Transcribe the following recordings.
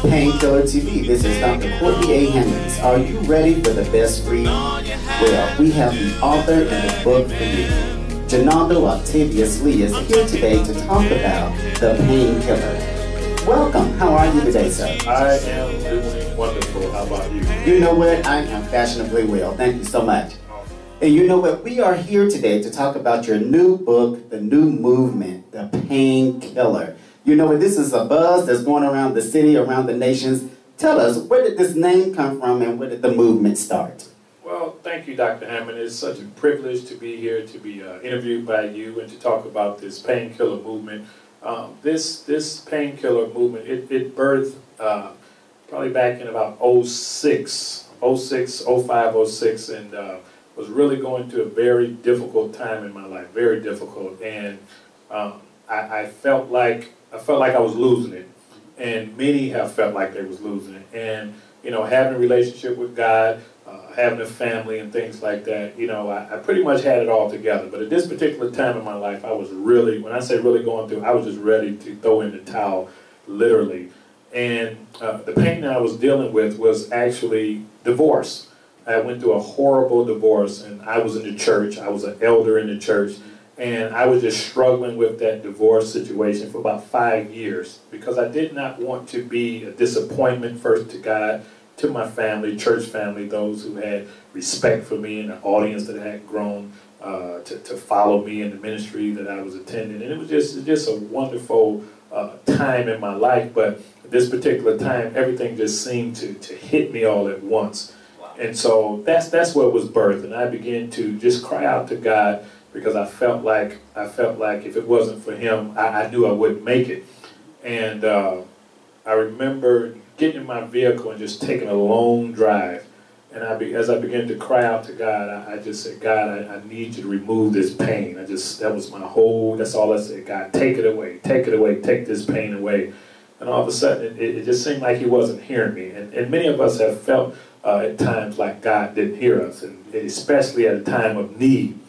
Painkiller TV. This is Dr. Courtney A. Hemmings. Are you ready for the best read? Well, we have the author and the book for you. Junaldo Lee is here today to talk about The Painkiller. Welcome. How are you today, sir? I am doing wonderful. How about you? You know what? I am fashionably well. Thank you so much. And you know what? We are here today to talk about your new book, the new movement, The Painkiller. You know what? This is a buzz that's going around the city, around the nations. Tell us, where did this name come from and where did the movement start? Well, thank you, Dr. Hammond. It's such a privilege to be here, to be interviewed by you and to talk about this painkiller movement. This painkiller movement, it birthed probably back in about 06, 05, 06, and was really going through a very difficult time in my life, very difficult. And I felt like I was losing it, and many have felt like they was losing it. And you know, having a relationship with God, having a family and things like that, you know, I pretty much had it all together. But at this particular time in my life, I was really, when I say really going through, I was just ready to throw in the towel, literally. And the pain that I was dealing with was actually divorce. I went through a horrible divorce, and I was in the church. I was an elder in the church. And I was just struggling with that divorce situation for about 5 years because I did not want to be a disappointment first to God, to my family, church family, those who had respect for me and the audience that had grown to follow me in the ministry that I was attending. And it was just a wonderful time in my life. But at this particular time, everything just seemed to hit me all at once. Wow. And so that's where it was birthed. And I began to just cry out to God, because I felt like if it wasn't for him, I knew I wouldn't make it. And I remember getting in my vehicle and just taking a long drive. And as I began to cry out to God, I just said, God, I need you to remove this pain. That was my whole, that's all I said. God, take it away, take this pain away. And all of a sudden, it just seemed like he wasn't hearing me. And many of us have felt at times like God didn't hear us, and especially at a time of need.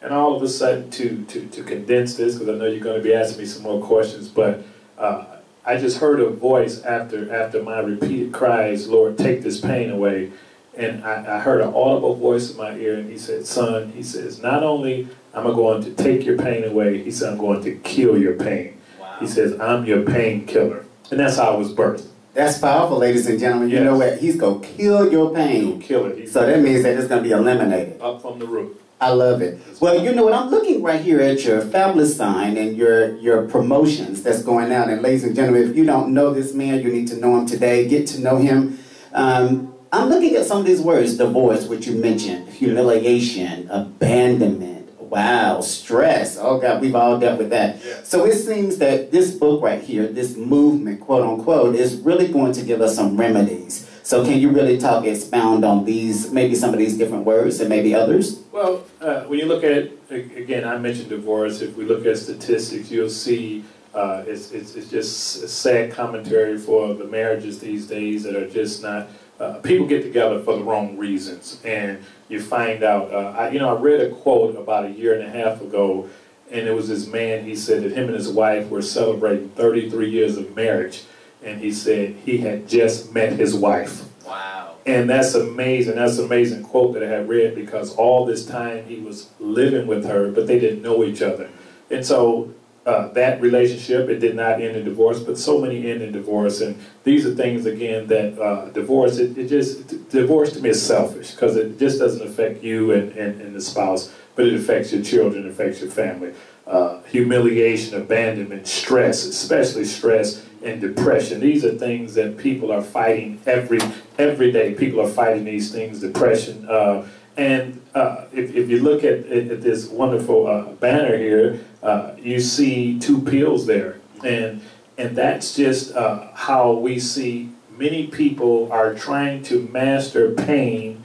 And all of a sudden, to condense this, because I know you're going to be asking me some more questions, but I just heard a voice after my repeated cries, Lord, take this pain away. And I heard an audible voice in my ear, and he said, son, he says, not only am I going to take your pain away, he said, I'm going to kill your pain. Wow. He says, I'm your painkiller. And that's how I was birthed. That's powerful, ladies and gentlemen. Yes. You know what? He's going to kill your pain. He'll kill it. So that means that it's going to be eliminated. Up from the roof. I love it. Well, you know what? I'm looking right here at your fabulous sign and your promotions that's going out. And ladies and gentlemen, if you don't know this man, you need to know him today. Get to know him. I'm looking at some of these words: divorce, which you mentioned, humiliation, abandonment, wow, stress. Oh God, we've all dealt with that. Yeah. So it seems that this book right here, this movement, quote unquote, is really going to give us some remedies. So can you really expound on these, maybe some of these different words and maybe others? Well, when you look at, again, I mentioned divorce. If we look at statistics, you'll see it's just a sad commentary for the marriages these days that are just not, people get together for the wrong reasons. And you find out, I read a quote about 1.5 years ago, and it was this man, he said that him and his wife were celebrating 33 years of marriage. And he said he had just met his wife. Wow. And that's amazing. That's an amazing quote that I had read, because all this time he was living with her, but they didn't know each other. And so that relationship, it did not end in divorce, but so many end in divorce. And these are things, again, that divorce, divorce to me is selfish, because it just doesn't affect you and the spouse, but it affects your children, it affects your family. Humiliation, abandonment, stress, especially stress, and depression. These are things that people are fighting every day. People are fighting these things, depression. If you look at this wonderful banner here, you see 2 pills there. And that's just how we see many people are trying to master pain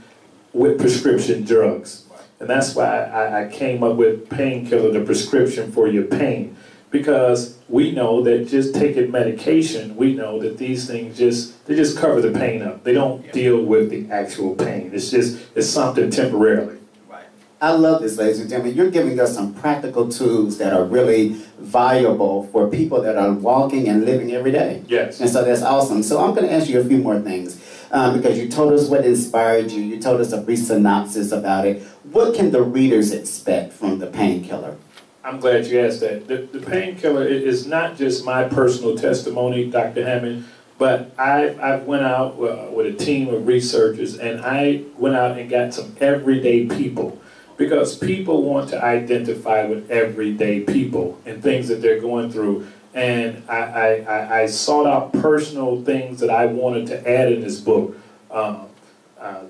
with prescription drugs. And that's why I came up with Painkiller, the prescription for your pain. Because we know that just taking medication, we know that these things just cover the pain up. They don't deal with the actual pain. It's something temporarily. Right. I love this, ladies and gentlemen. You're giving us some practical tools that are really valuable for people that are walking and living every day. Yes. And so that's awesome. So I'm going to ask you a few more things because you told us what inspired you. You told us a brief synopsis about it. What can the readers expect from the Painkiller? I'm glad you asked that. The Painkiller is not just my personal testimony, Dr. Hammond, but I went out with a team of researchers, and I went out and got some everyday people, because people want to identify with everyday people and things that they're going through. And I sought out personal things that I wanted to add in this book.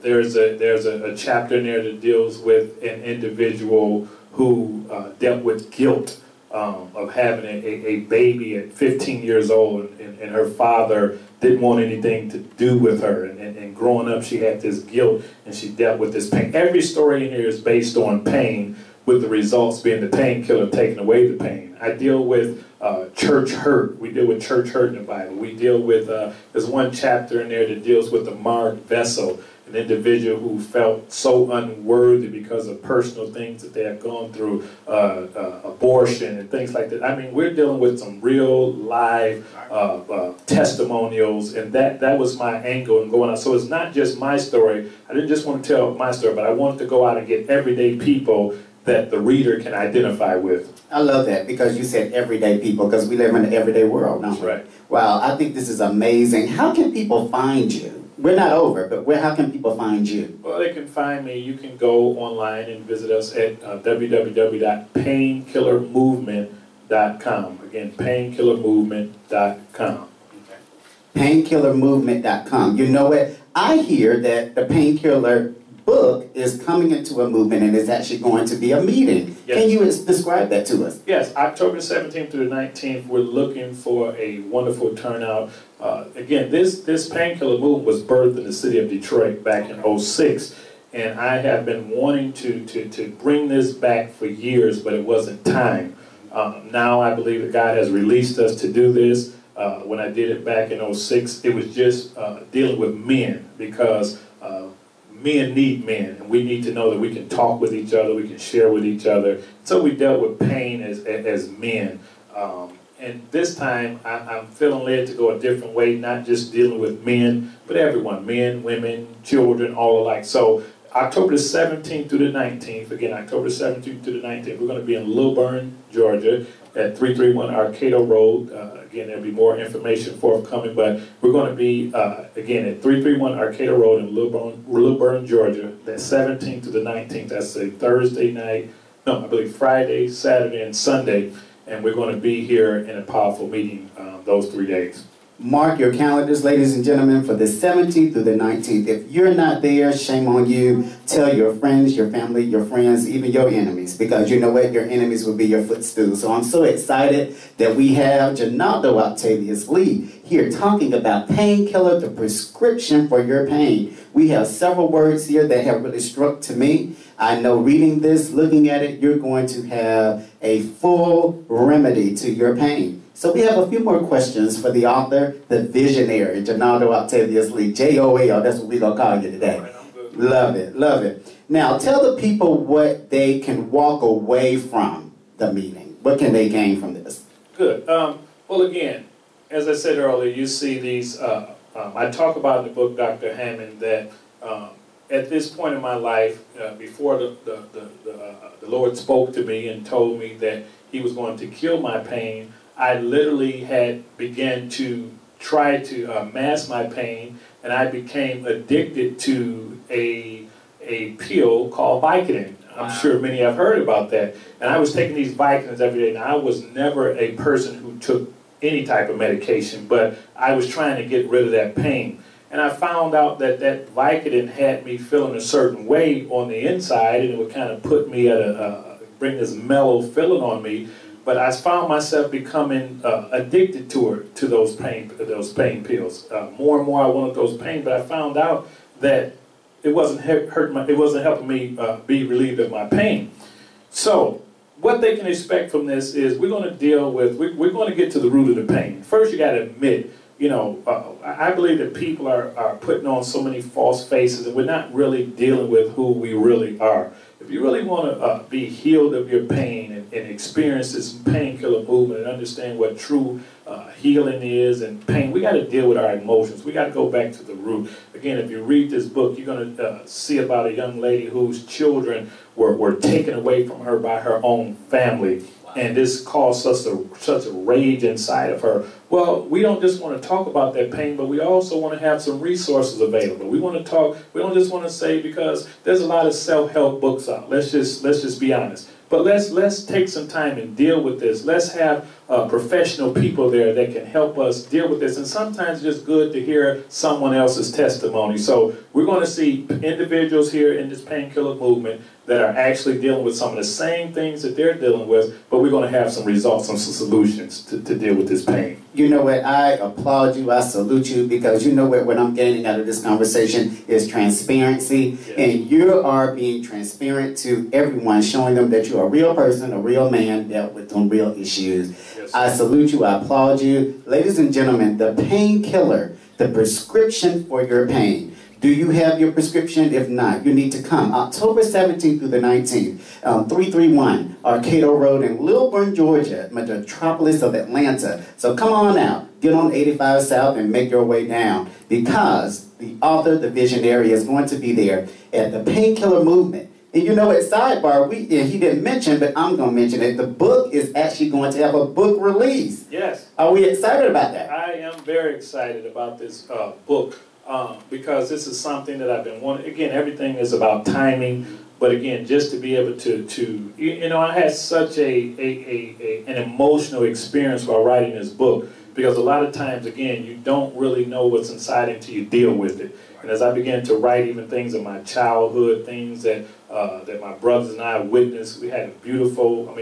There's a chapter in there that deals with an individual who dealt with guilt of having a baby at 15 years old, and her father didn't want anything to do with her, and growing up she had this guilt and she dealt with this pain. Every story in here is based on pain, with the results being the painkiller taking away the pain. I deal with church hurt. We deal with church hurt in the Bible. We deal with, there's one chapter in there that deals with the marred vessel, an individual who felt so unworthy because of personal things that they have gone through, abortion and things like that. I mean, we're dealing with some real live testimonials, and that was my angle in going out. So it's not just my story. I didn't just want to tell my story, but I wanted to go out and get everyday people that the reader can identify with. I love that, because you said everyday people, because we live in an everyday world, don't we? Right. Wow, I think this is amazing. How can people find you? We're not over, but how can people find you? Well, they can find me. You can go online and visit us at www.painkillermovement.com. Again, painkillermovement.com. Okay. Painkillermovement.com. You know what? I hear that the Painkiller book is coming into a movement, and it's actually going to be a meeting. Yes. Can you describe that to us? Yes, October 17th through the 19th, we're looking for a wonderful turnout. Again, this Painkiller movement was birthed in the city of Detroit back in '06, and I have been wanting to bring this back for years, but it wasn't time. Now I believe that God has released us to do this. When I did it back in '06, it was just dealing with men, because men need men, and we need to know that we can talk with each other, we can share with each other. So we dealt with pain as men. And this time, I'm feeling led to go a different way, not just dealing with men, but everyone, men, women, children, all alike. So October the 17th through the 19th, again, October 17th through the 19th, we're going to be in Lilburn, Georgia, at 331 Arcado Road. Again, there'll be more information forthcoming, but we're going to be, again, at 331 Arcado Road in Lilburn, Georgia, that 17th to the 19th. That's a Thursday night, no, I believe Friday, Saturday, and Sunday, and we're going to be here in a powerful meeting those 3 days. Mark your calendars, ladies and gentlemen, for the 17th through the 19th. If you're not there, shame on you. Tell your friends, your family, your friends, even your enemies, because you know what? Your enemies will be your footstool. So I'm so excited that we have Junaldo Lee here talking about Painkiller, the prescription for your pain. We have several words here that have really struck to me. I know reading this, looking at it, you're going to have a full remedy to your pain. So we have a few more questions for the author, the visionary, Junaldo Lee, J-O-L, that's what we're going to call you today. Right, I'm good. Love it, love it. Now, tell the people what they can walk away from the meeting. What can they gain from this? Good. Well, again, as I said earlier, you see these, I talk about in the book, Dr. Hammond, that at this point in my life, before the Lord spoke to me and told me that He was going to kill my pain, I literally had began to try to mask my pain, and I became addicted to a pill called Vicodin. I'm sure many have heard about that. And I was taking these Vicodins every day. Now, I was never a person who took any type of medication, but I was trying to get rid of that pain. And I found out that that Vicodin had me feeling a certain way on the inside, and it would kind of put me at bring this mellow feeling on me. But I found myself becoming addicted to those pain pills. More and more I wanted those pain, but I found out that it wasn't helping me be relieved of my pain. So what they can expect from this is we're going to deal with, we're going to get to the root of the pain. First, you got to admit, you know, I believe that people are putting on so many false faces, and we're not really dealing with who we really are. If if you really want to be healed of your pain and experience this painkiller movement and understand what true healing is and pain, we got to deal with our emotions. We got to go back to the root. Again, if you read this book, you're going to see about a young lady whose children were taken away from her by her own family. And this caused such a rage inside of her. Well, we don't just want to talk about that pain, but we also want to have some resources available. We want to talk, we don't just want to say, because there's a lot of self-help books out. Let's just be honest. But let's take some time and deal with this. Let's have professional people there that can help us deal with this. And sometimes it's just good to hear someone else's testimony. So we're going to see individuals here in this painkiller movement that are actually dealing with some of the same things that they're dealing with, but we're going to have some results and some solutions to deal with this pain. You know what? I applaud you. I salute you, because you know what I'm gaining out of this conversation is transparency. Yes. And you are being transparent to everyone, showing them that you're a real person, a real man, dealt with some real issues. Yes, I salute you. I applaud you. Ladies and gentlemen, the painkiller, the prescription for your pain. Do you have your prescription? If not, you need to come. October 17th through the 19th, 331 Arcado Road in Lilburn, Georgia, metropolis of Atlanta. So come on out, get on 85 South and make your way down, because the author, the visionary, is going to be there at the Painkiller Movement. And you know, at sidebar, he didn't mention, but I'm going to mention it. The book is actually going to have a book release. Yes. Are we excited about that? I am very excited about this book. Because this is something that I've been wanting. Again, everything is about timing, but again, just to be able to you know, I had such an emotional experience while writing this book, because a lot of times, again, you don't really know what's inside until you deal with it. And as I began to write even things in my childhood, things that that my brothers and I witnessed, we had a beautiful,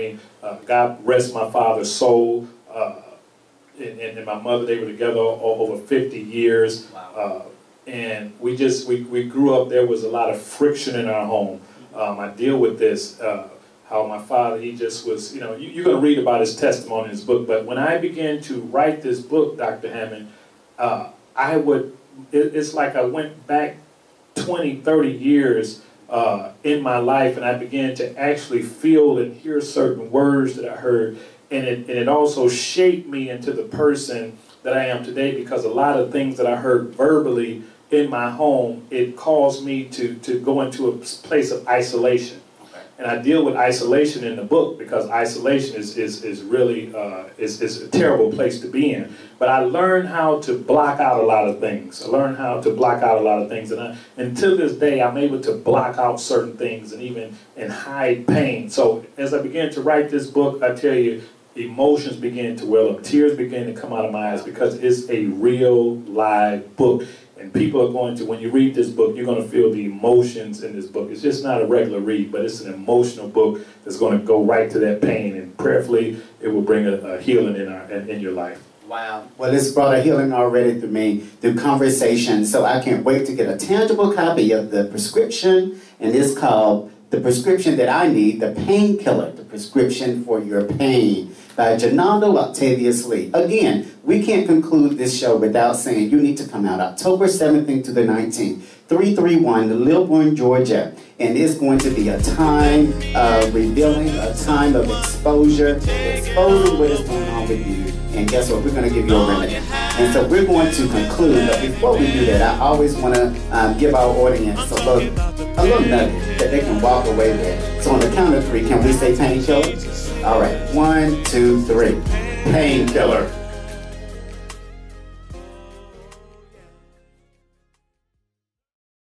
God rest my father's soul, and my mother, they were together over 50 years. Wow. And we grew up, there was a lot of friction in our home. I deal with this, how my father, he just was, you know, you're going to read about his testimony in this book, but when I began to write this book, Dr. Hammond, it's like I went back 20, 30 years in my life, and I began to actually feel and hear certain words that I heard, and it also shaped me into the person that I am today, because a lot of things that I heard verbally in my home, it caused me to go into a place of isolation. Okay. And I deal with isolation in the book, because isolation is really is a terrible place to be in. But I learned how to block out a lot of things. And to this day, I'm able to block out certain things and hide pain. So as I began to write this book, I tell you, emotions began to well up, tears began to come out of my eyes, because it's a real live book. And people are going to, when you read this book, you're going to feel the emotions in this book. It's just not a regular read, but it's an emotional book that's going to go right to that pain, and prayerfully it will bring a healing in your life. Wow. Well, it's brought a healing already through me, through conversation. So I can't wait to get a tangible copy of the prescription, and it's called The Prescription That I Need, The Painkiller, The Prescription for Your Pain, by Junaldo O. Again, we can't conclude this show without saying you need to come out October 17th to the 19th, 331 Lilburn, Georgia. And it's going to be a time of revealing, a time of exposure, exposing what is going on with you. And guess what? We're going to give you a remedy. And so we're going to conclude, but before we do that, I always want to give our audience a little nugget that they can walk away with. So on the count of 3, can we say painkiller? All right, 1, 2, 3. Painkiller.